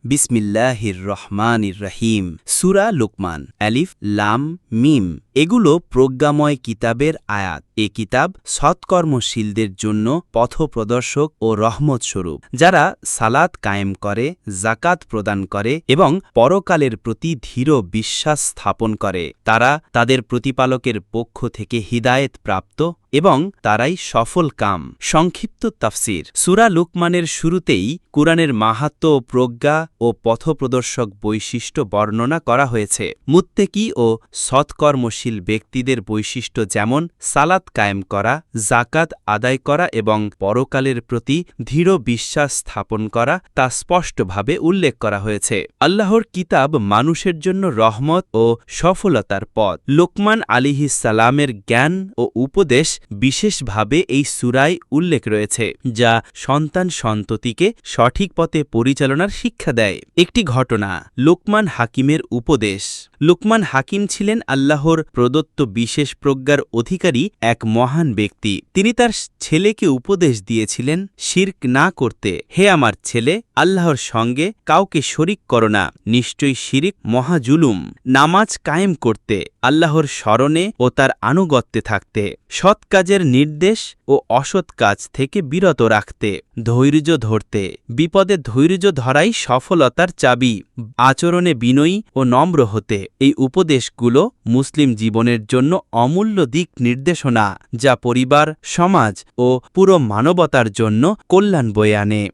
বিসমিল্লাহির রহমানির রহিম। সূরা লুকমান। আলিফ লাম মিম। এগুলো প্রজ্ঞাময় কিতাবের আয়াত। এ কিতাব সৎকর্মশীলদের জন্য পথপ্রদর্শক ও রহমত স্বরূপ, যারা সালাত কায়েম করে, জাকাত প্রদান করে এবং পরকালের প্রতি দৃঢ় বিশ্বাস স্থাপন করে। তারা তাদের প্রতিপালকের পক্ষ থেকে হিদায়েত প্রাপ্ত এবং তারাই সফল কাম। সংক্ষিপ্ত তাফসির। সূরা লুকমানের শুরুতেই কুরআনের মাহাত্ম্য ও প্রজ্ঞা ও পথপ্রদর্শক বৈশিষ্ট্য বর্ণনা করা হয়েছে। মুত্তেকি ও সৎকর্মশীল ব্যক্তিদের বৈশিষ্ট্য যেমন সালাত কায়েম করা, জাকাত আদায় করা এবং পরকালের প্রতি দৃঢ় বিশ্বাস স্থাপন করা তা স্পষ্টভাবে উল্লেখ করা হয়েছে। আল্লাহর কিতাব মানুষের জন্য রহমত ও সফলতার পথ। লোকমান আলিহিস সালামের জ্ঞান ও উপদেশ বিশেষভাবে এই সূরায় উল্লেখ রয়েছে, যা সন্তান সন্ততিকে সঠিক পথে পরিচালনার শিক্ষা দেয়। একটি ঘটনা, লোকমান হাকিমের উপদেশ। লোকমান হাকিম ছিলেন আল্লাহর প্রদত্ত বিশেষ প্রজ্ঞার অধিকারী এক মহান ব্যক্তি। তিনি তার ছেলেকে উপদেশ দিয়েছিলেন শিরক না করতে। হে আমার ছেলে, আল্লাহর সঙ্গে কাউকে শরিক করো না, নিশ্চয়ই শিরিক মহাজুলুম। নামাজ কায়েম করতে, আল্লাহর স্মরণে ও তার আনুগত্যে থাকতে, সৎ কাজের নির্দেশ ও অসৎ কাজ থেকে বিরত রাখতে, ধৈর্য ধরতে, বিপদে ধৈর্য ধরাই সফলতার চাবি, আচরণে বিনয়ী ও নম্র হতে। এই উপদেশগুলো মুসলিম জীবনের জন্য অমূল্য দিক নির্দেশনা, যা পরিবার, সমাজ ও পুরো মানবতার জন্য কল্যাণ বয়ে আনে।